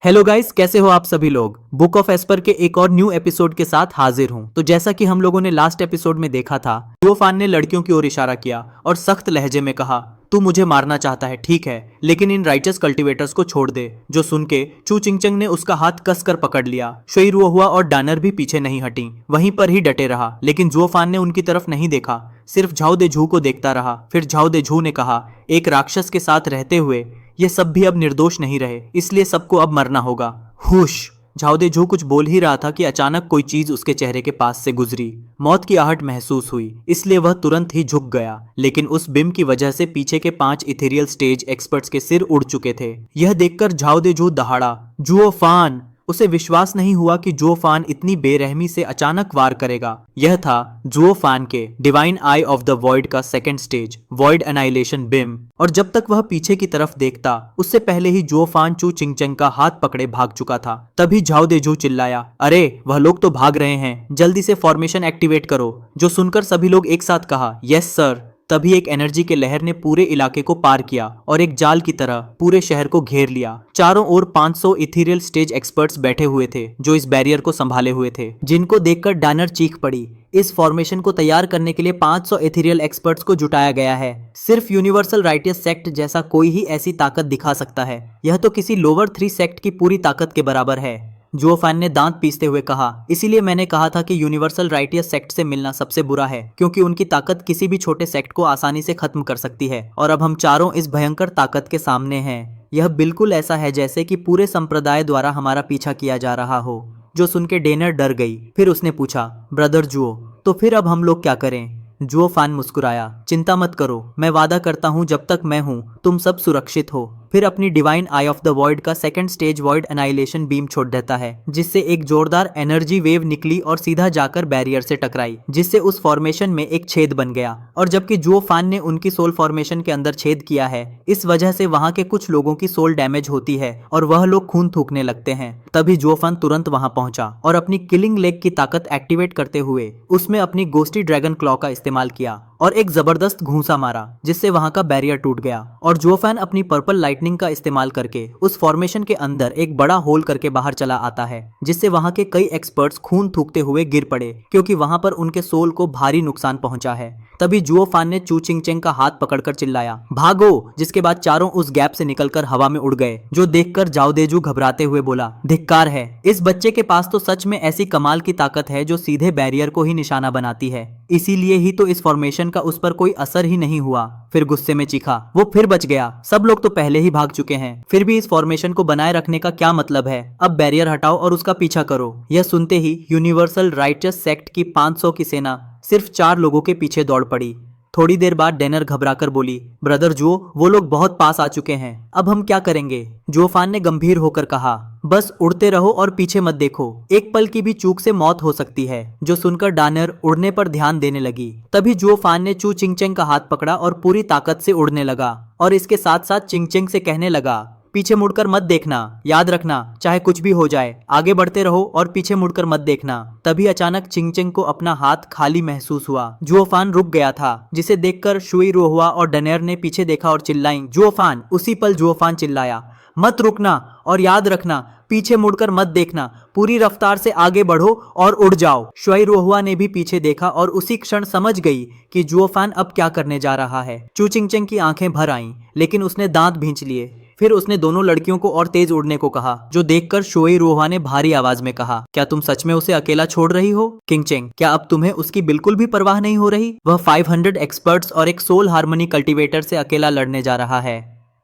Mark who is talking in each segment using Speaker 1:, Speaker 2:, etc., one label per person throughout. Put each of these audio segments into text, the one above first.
Speaker 1: Hello guys, कैसे हो आप सभी लोग। बुक ऑफ एस्पर के एक और न्यू एपिसोड के साथ हाजिर हूं। तो जैसा कि हम लोगों ने लास्ट एपिसोड में देखा था, ड्यूओफान ने लड़कियों की ओर इशारा किया और सख्त लहजे में कहा, तू मुझे मारना चाहता है, ठीक है, लेकिन इन राइचस कल्टीवेटर्स को छोड़ दे। जो सुन के चू चिंगचंग ने उसका हाथ कसकर पकड़ लिया। शुई रुओहुआ और डानर भी पीछे नहीं हटी, वहीं पर ही डटे रहा। लेकिन जुओफान ने उनकी तरफ नहीं देखा, सिर्फ झाओ दे झू को देखता रहा। फिर झाओ दे झू ने कहा, एक राक्षस के साथ रहते हुए ये सब भी अब निर्दोष नहीं रहे, इसलिए सबको अब मरना होगा। हुश। झाओ दे झू कुछ बोल ही रहा था कि अचानक कोई चीज उसके चेहरे के पास से गुजरी। मौत की आहट महसूस हुई, इसलिए वह तुरंत ही झुक गया। लेकिन उस बिम की वजह से पीछे के 5 इथेरियल स्टेज एक्सपर्ट्स के सिर उड़ चुके थे। यह देखकर झाओ दे झू दहाड़ा, जुओफान। उसे विश्वास नहीं हुआ कि जुओफान इतनी बेरहमी से अचानक वार करेगा। यह था जुओफान के divine eye of the void का सेकंड स्टेज, वॉइड एनाइलेशन बिम। और जब तक वह पीछे की तरफ देखता, उससे पहले ही जुओफान चू चिंगचंग का हाथ पकड़े भाग चुका था। तभी झाओ दे झू चिल्लाया, अरे वह लोग तो भाग रहे हैं, जल्दी से फॉर्मेशन एक्टिवेट करो। जो सुनकर सभी लोग एक साथ कहा, यस सर। तभी एक एनर्जी के लहर ने पूरे इलाके को पार किया और एक जाल की तरह पूरे शहर को घेर लिया। चारों ओर 500 इथेरियल स्टेज एक्सपर्ट्स बैठे हुए थे, जो इस बैरियर को संभाले हुए थे, जिनको देखकर डानर चीख पड़ी। इस फॉर्मेशन को तैयार करने के लिए 500 इथेरियल एक्सपर्ट्स को जुटाया गया है। सिर्फ यूनिवर्सल राइटियस सेक्ट जैसा कोई ही ऐसी ताकत दिखा सकता है। यह तो किसी लोअर 3 सेक्ट की पूरी ताकत के बराबर है। जुओफान ने दांत पीसते हुए कहा, इसीलिए मैंने कहा था कि यूनिवर्सल राइटियस सेक्ट से मिलना सबसे बुरा है, क्योंकि उनकी ताकत किसी भी छोटे सेक्ट को आसानी से खत्म कर सकती है। और अब हम चारों इस भयंकर ताकत के सामने हैं। यह बिल्कुल ऐसा है जैसे कि पूरे संप्रदाय द्वारा हमारा पीछा किया जा रहा हो। जो सुन के डेनर डर गई। फिर उसने पूछा, ब्रदर जुओ, तो फिर अब हम लोग क्या करें। जुओफान मुस्कुराया, चिंता मत करो, मैं वादा करता हूँ जब तक मैं हूँ तुम सब सुरक्षित हो। फिर अपनी divine eye of the void का second stage void annihilation beam छोड़ देता है, जिससे एक जोरदार एनर्जी वेव निकली और सीधा जाकर बैरियर से टकराई, जिससे उस फॉर्मेशन में एक छेद बन गया। और जबकि जुओफान ने उनकी सोल फॉर्मेशन के अंदर छेद किया है, इस वजह से वहां के कुछ लोगों की सोल डैमेज होती है और वह लोग खून थूकने लगते हैं। तभी जुओफान तुरंत वहां पहुंचा और अपनी किलिंग लेग की ताकत एक्टिवेट करते हुए उसमें अपनी गोस्टी ड्रैगन क्लॉ का इस्तेमाल किया और एक जबरदस्त घूंसा मारा, जिससे वहां का बैरियर टूट गया। और जुओफान अपनी पर्पल लाइटनिंग का इस्तेमाल करके उस फॉर्मेशन के अंदर एक बड़ा होल करके बाहर चला आता है, जिससे वहां के कई एक्सपर्ट्स खून थूकते हुए गिर पड़े, क्योंकि वहां पर उनके सोल को भारी नुकसान पहुंचा है। तभी जुओफान ने चू चिंगचेंग का हाथ पकड़कर चिल्लाया, भागो। जिसके बाद चारों उस गैप से निकलकर हवा में उड़ गए। जो देखकर जाओ देजू घबराते हुए बोला, धिक्कार है, इस बच्चे के पास तो सच में ऐसी कमाल की ताकत है जो सीधे बैरियर को ही निशाना बनाती है। इसीलिए ही तो इस फॉर्मेशन का उस पर कोई असर ही नहीं हुआ। फिर गुस्से में चीखा, वो फिर बच गया, सब लोग तो पहले ही भाग चुके हैं, फिर भी इस फॉर्मेशन को बनाए रखने का क्या मतलब है। अब बैरियर हटाओ और उसका पीछा करो। यह सुनते ही यूनिवर्सल राइटियस सेक्ट की 500 की सेना सिर्फ 4 लोगों के पीछे दौड़ पड़ी। थोड़ी देर बाद डेनर घबराकर बोली, ब्रदर जुओ, वो लोग बहुत पास आ चुके हैं, अब हम क्या करेंगे। जुओफान ने गंभीर होकर कहा, बस उड़ते रहो और पीछे मत देखो, एक पल की भी चूक से मौत हो सकती है। जो सुनकर डानर उड़ने पर ध्यान देने लगी। तभी जुओफान ने चू चिंगचेंग का हाथ पकड़ा और पूरी ताकत से उड़ने लगा और इसके साथ साथ चिंगचेंग से कहने लगा, पीछे मुड़कर मत देखना, याद रखना चाहे कुछ भी हो जाए, आगे बढ़ते रहो और पीछे मुड़कर मत देखना। तभी अचानक चिंगचेंग को अपना हाथ खाली महसूस हुआ। जुओफान रुक गया था, जिसे देखकर शुई रुओहुआ और डनेर ने पीछे देखा और चिल्लाई, जुओफान। उसी पल जुओफान चिल्लाया, मत रुकना और याद रखना, पीछे मुड़कर मत देखना, पूरी रफ्तार से आगे बढ़ो और उड़ जाओ। शुई रुओहुआ ने भी पीछे देखा और उसी क्षण समझ गई कि जुओफान अब क्या करने जा रहा है। चू चिंगचेंग की आंखें भर आईं, लेकिन उसने दांत भींच लिए। फिर उसने दोनों लड़कियों को और तेज उड़ने को कहा। जो देखकर शुई रुओहुआ ने भारी आवाज में कहा, क्या तुम सच में उसे अकेला छोड़ रही हो किंगचेंग? क्या अब तुम्हें उसकी बिल्कुल भी परवाह नहीं हो रही? वह 500 एक्सपर्ट्स और एक सोल हार्मनी कल्टीवेटर से अकेला लड़ने जा रहा है।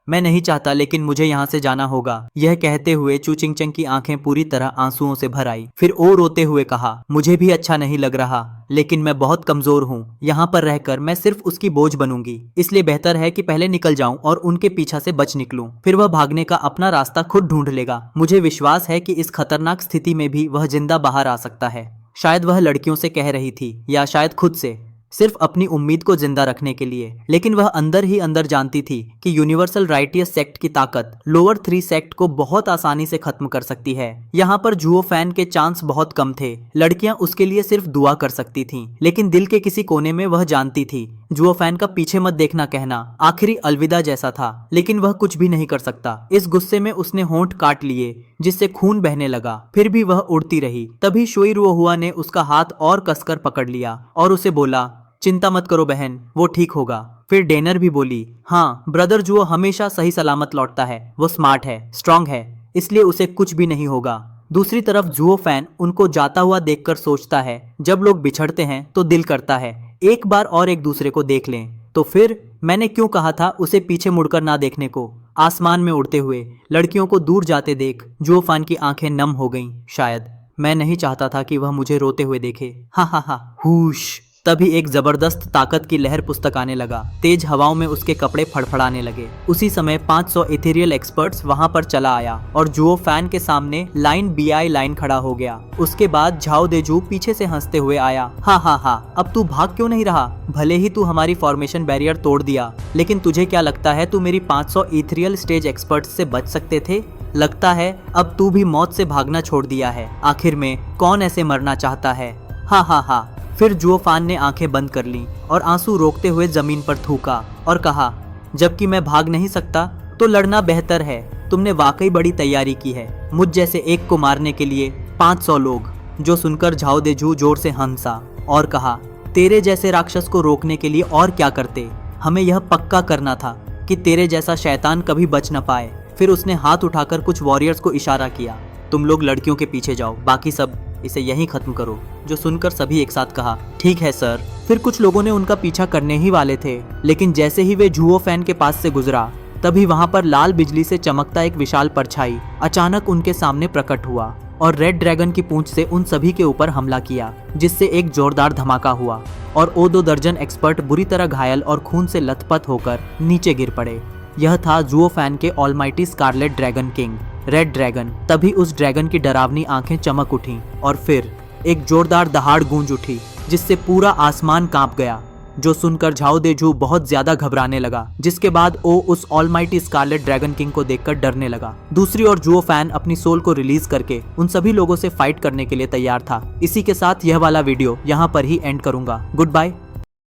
Speaker 1: मैं नहीं चाहता, लेकिन मुझे यहाँ से जाना होगा। यह कहते हुए चू चिंगचेंग की आंखें पूरी तरह आंसुओं से भर आई। फिर वो रोते हुए कहा, मुझे भी अच्छा नहीं लग रहा, लेकिन मैं बहुत कमजोर हूँ, यहाँ पर रहकर मैं सिर्फ उसकी बोझ बनूंगी, इसलिए बेहतर है कि पहले निकल जाऊं और उनके पीछा से बच निकलूं। फिर वह भागने का अपना रास्ता खुद ढूंढ लेगा। मुझे विश्वास है कि इस खतरनाक स्थिति में भी वह जिंदा बाहर आ सकता है। शायद वह लड़कियों से कह रही थी, या शायद खुद से। सिर्फ अपनी उम्मीद को जिंदा रखने के लिए। लेकिन वह अंदर ही अंदर जानती थी कि यूनिवर्सल राइटियस सेक्ट की ताकत लोअर 3 सेक्ट को बहुत आसानी से खत्म कर सकती है। यहाँ पर जुओ फैन के चांस बहुत कम थे। लड़कियां उसके लिए सिर्फ दुआ कर सकती थीं, लेकिन दिल के किसी कोने में वह जानती थी जुओ फैन का पीछे मत देखना कहना आखिरी अलविदा जैसा था। लेकिन वह कुछ भी नहीं कर सकता। इस गुस्से में उसने होंठ काट लिए जिससे खून बहने लगा। फिर भी वह उड़ती रही। तभी शोई रुओ हुआ ने उसका हाथ और कसकर पकड़ लिया और उसे बोला, चिंता मत करो बहन, वो ठीक होगा। फिर डेनर भी बोली, हाँ ब्रदर जुओ हमेशा सही सलामत लौटता है। वो स्मार्ट है, स्ट्रांग है, इसलिए उसे कुछ भी नहीं होगा। दूसरी तरफ जुओ फैन उनको जाता हुआ देखकर सोचता है, जब लोग बिछड़ते हैं तो दिल करता है एक बार और एक दूसरे को देख लें। तो फिर मैंने क्यों कहा था उसे पीछे मुड़कर ना देखने को। आसमान में उड़ते हुए लड़कियों को दूर जाते देख जुओ फैन की आंखें नम हो गईं। शायद मैं नहीं चाहता था कि वह मुझे रोते हुए देखे। हा हा हा। हुश। तभी एक जबरदस्त ताकत की लहर पुस्तक आने लगा। तेज हवाओं में उसके कपड़े फड़फड़ाने लगे। उसी समय 500 इथेरियल एक्सपर्ट्स वहां पर चला आया और जुओ फैन के सामने लाइन बीआई लाइन खड़ा हो गया। उसके बाद झाओ देजू पीछे से हंसते हुए आया। हा हा हा, अब तू भाग क्यों नहीं रहा? भले ही तू हमारी फॉर्मेशन बैरियर तोड़ दिया, लेकिन तुझे क्या लगता है तू मेरी 500 इथेरियल स्टेज एक्सपर्ट्स से बच सकते थे? लगता है अब तू भी मौत से भागना छोड़ दिया है। आखिर में कौन ऐसे मरना चाहता है? हा हा हा। फिर जुओ फैन ने आंखें बंद कर लीं और आंसू रोकते हुए जमीन पर थूका और कहा, जबकि मैं भाग नहीं सकता तो लड़ना बेहतर है। तुमने वाकई बड़ी तैयारी की है, मुझ जैसे एक को मारने के लिए 500 लोग। जो सुनकर झाओ देजू जोर से हंसा और कहा, तेरे जैसे राक्षस को रोकने के लिए और क्या करते? हमें यह पक्का करना था कि तेरे जैसा शैतान कभी बच न पाए। फिर उसने हाथ उठाकर कुछ वॉरियर्स को इशारा किया, तुम लोग लड़कियों के पीछे जाओ, बाकी सब इसे यहीं खत्म करो। जो सुनकर सभी एक साथ कहा, ठीक है सर। फिर कुछ लोगों ने उनका पीछा करने ही वाले थे, लेकिन जैसे ही वे जुओ फैन के पास से गुजरा तभी वहां पर लाल बिजली से चमकता एक विशाल परछाई अचानक उनके सामने प्रकट हुआ और रेड ड्रैगन की पूंछ से उन सभी के ऊपर हमला किया, जिससे एक जोरदार धमाका हुआ और 2 दर्जन एक्सपर्ट बुरी तरह घायल और खून से लथपथ होकर नीचे गिर पड़े। यह था जुओ फैन के almighty scarlet dragon king, red dragon. तभी उस ड्रैगन की डरावनी आंखें चमक उठीं और फिर एक जोरदार दहाड़ गूंज उठी जिससे पूरा आसमान कांप गया। जो सुनकर झाओ देजू बहुत ज्यादा घबराने लगा, जिसके बाद वो उस ऑलमाइटी स्कारलेट ड्रैगन किंग को देखकर डरने लगा। दूसरी ओर जुओ फैन अपनी सोल को रिलीज करके उन सभी लोगों से फाइट करने के लिए तैयार था। इसी के साथ यह वाला वीडियो यहाँ पर ही एंड करूंगा। Good bye.